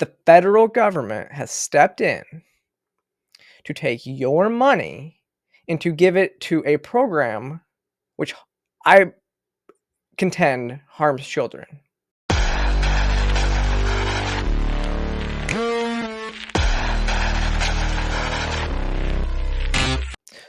The federal government has stepped in to take your money and to give it to a program which I contend harms children.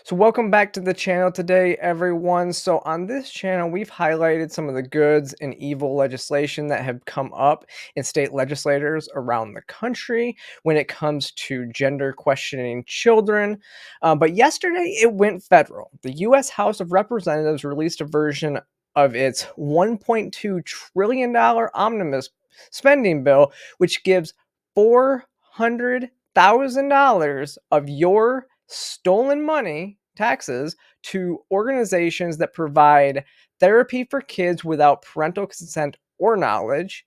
So welcome back to the channel today, everyone. So on this channel, we've highlighted some of the goods and evil legislation that have come up in state legislators around the country when it comes to gender questioning children. But yesterday it went federal. The U.S. House of Representatives released a version of its $1.2 trillion omnibus spending bill, which gives $400,000 of your stolen money, taxes, to organizations that provide therapy for kids without parental consent or knowledge.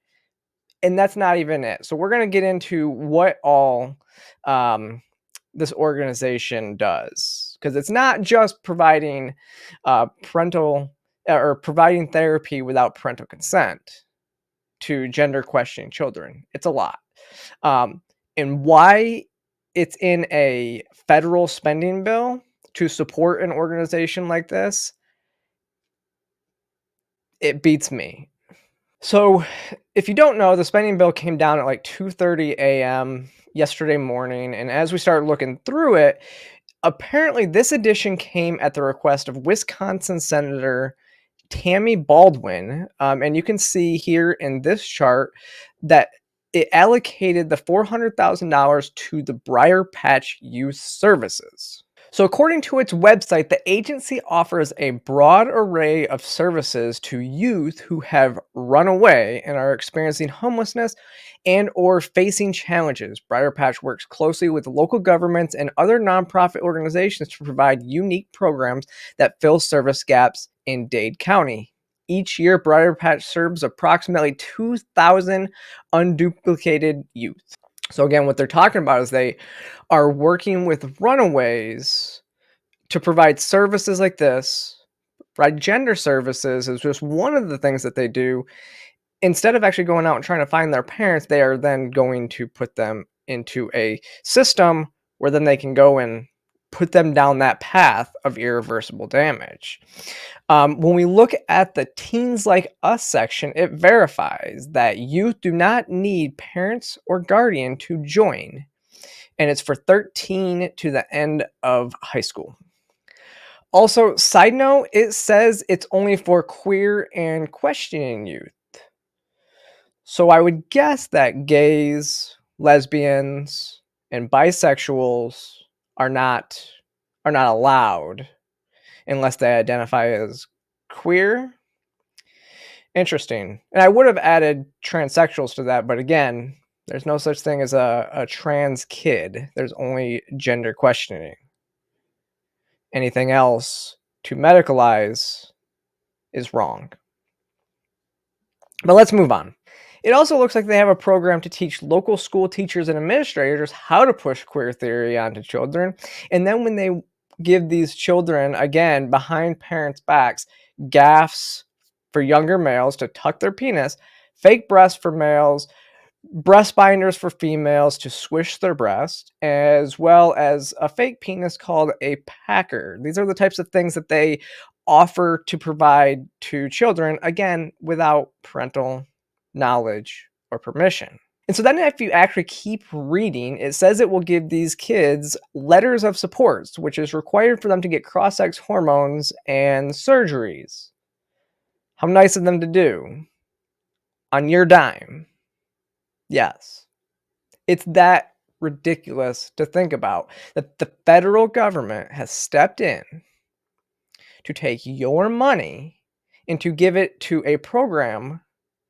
And that's not even it. So we're going to get into what all this organization does, because it's not just providing parental or providing therapy without parental consent to gender questioning children. It's a lot. And why it's in a federal spending bill to support an organization like this, it beats me. So if you don't know, the spending bill came down at like 2:30 a.m. yesterday morning, and as we started looking through it, apparently this edition came at the request of Wisconsin Senator Tammy Baldwin, and you can see here in this chart that it allocated the $400,000 to the Briar Patch Youth Services. So according to its website, the agency offers a broad array of services to youth who have run away and are experiencing homelessness and or facing challenges. Briar Patch works closely with local governments and other nonprofit organizations to provide unique programs that fill service gaps in Dade County. Each year, Briar Patch serves approximately 2,000 unduplicated youth. So again, what they're talking about is they are working with runaways to provide services like this. Provide gender services is just one of the things that they do. Instead of actually going out and trying to find their parents, they are then going to put them into a system where then they can go and put them down that path of irreversible damage. When we look at the Teens Like Us section, it verifies that youth do not need parents or guardian to join, and it's for 13 to the end of high school. Also, side note, it says it's only for queer and questioning youth. So I would guess that gays, lesbians, and bisexuals are not allowed unless they identify as queer. Interesting. And I would have added transsexuals to that, but again, there's no such thing as a trans kid. There's only gender questioning. Anything else to medicalize is wrong. But let's move on. It also looks like they have a program to teach local school teachers and administrators how to push queer theory onto children. And then when they give these children, again, behind parents' backs, gaffs for younger males to tuck their penis, fake breasts for males, breast binders for females to squish their breast, as well as a fake penis called a packer. These are the types of things that they offer to provide to children, again, without parental knowledge or permission. And so then if you actually keep reading, it says it will give these kids letters of support, which is required for them to get cross-sex hormones and surgeries. How nice of them to do. On your dime. Yes. It's that ridiculous to think about, that the federal government has stepped in to take your money and to give it to a program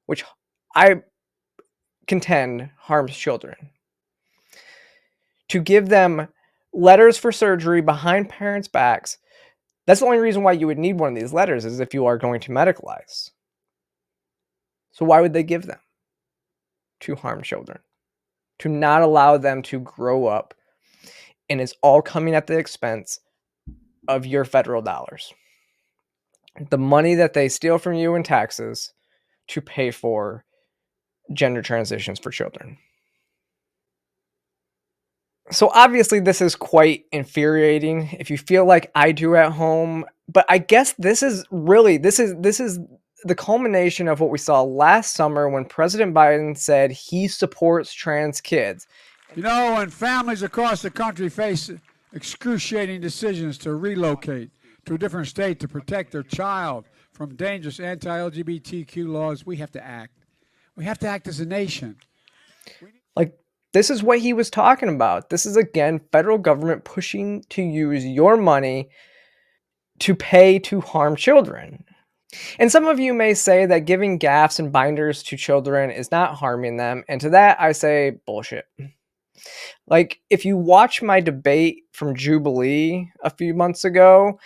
which I contend harms children. To give them letters for surgery behind parents' backs. That's the only reason why you would need one of these letters, is if you are going to medicalize. So why would they give them? To harm children. To not allow them to grow up, and it's all coming at the expense of your federal dollars. The money that they steal from you in taxes to pay for gender transitions for children. So obviously this is quite infuriating if you feel like I do at home, but I guess this is the culmination of what we saw last summer when President Biden said he supports trans kids. You know, when families across the country face excruciating decisions to relocate to a different state to protect their child from dangerous anti-LGBTQ laws, we have to act. We have to act as a nation. Like, this is what he was talking about. This is, again, federal government pushing to use your money to pay to harm children. And some of you may say that giving gaffs and binders to children is not harming them, and to that I say bullshit. Like, if you watch my debate from Jubilee a few months ago,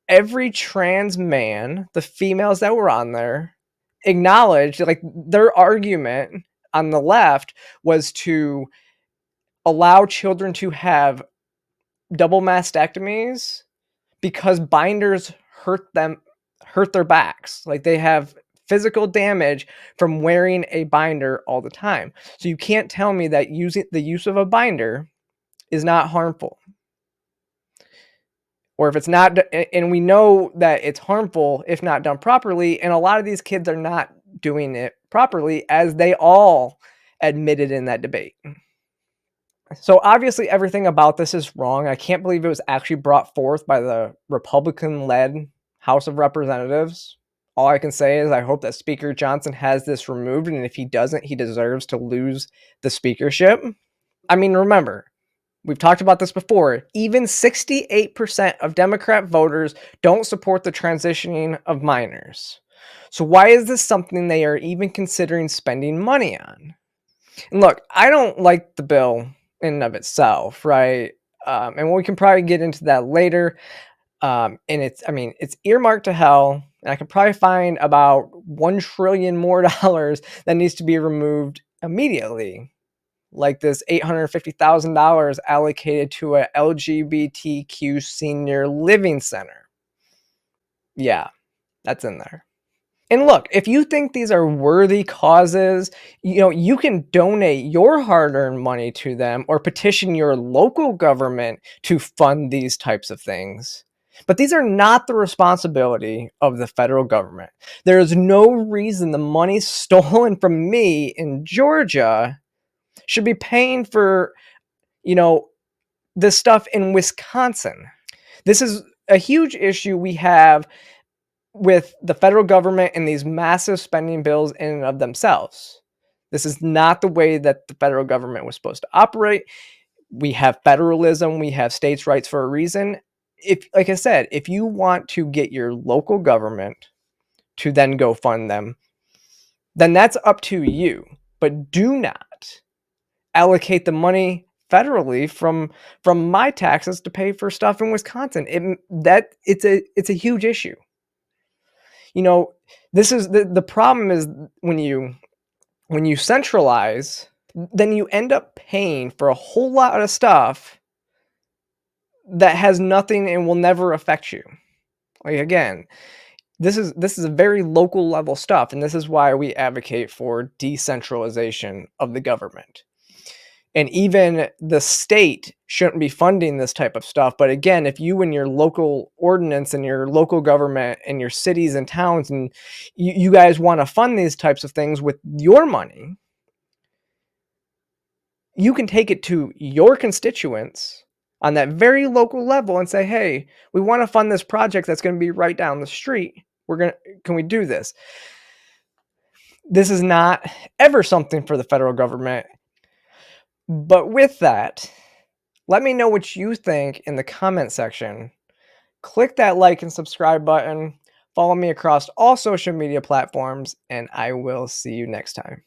every trans man, the females that were on there, acknowledged, like, their argument on the left was to allow children to have double mastectomies because binders hurt their backs. Like, they have physical damage from wearing a binder all the time. So you can't tell me that the use of a binder is not harmful. Or if it's not, and we know that it's harmful if not done properly, and a lot of these kids are not doing it properly, as they all admitted in that debate. So obviously everything about this is wrong. I can't believe it was actually brought forth by the Republican-led House of Representatives. All I can say is I hope that Speaker Johnson has this removed, and if he doesn't, he deserves to lose the speakership. I mean, remember, we've talked about this before. Even 68% of Democrat voters don't support the transitioning of minors. So why is this something they are even considering spending money on? And look, I don't like the bill in and of itself, right? And we can probably get into that later. And it's earmarked to hell, and I could probably find about $1 trillion more that needs to be removed immediately. Like this $850,000 allocated to a LGBTQ senior living center. Yeah, that's in there. And look, if you think these are worthy causes, you can donate your hard-earned money to them or petition your local government to fund these types of things. But these are not the responsibility of the federal government. There is no reason the money stolen from me in Georgia should be paying for, this stuff in Wisconsin. This is a huge issue we have with the federal government and these massive spending bills in and of themselves. This is not the way that the federal government was supposed to operate. We have federalism, we have states' rights for a reason. Like I said, if you want to get your local government to then go fund them, then that's up to you. But do not allocate the money federally from my taxes to pay for stuff in Wisconsin. It's a huge issue. This is the problem is when you centralize, then you end up paying for a whole lot of stuff that has nothing and will never affect you. Like, again, this is a very local level stuff, and this is why we advocate for decentralization of the government. And even the state shouldn't be funding this type of stuff. But again, if you and your local ordinance and your local government and your cities and towns and you guys want to fund these types of things with your money, you can take it to your constituents on that very local level and say, hey, we want to fund this project that's going to be right down the street. Can we do this? This is not ever something for the federal government. But with that, let me know what you think in the comment section. Click that like and subscribe button. Follow me across all social media platforms, and I will see you next time.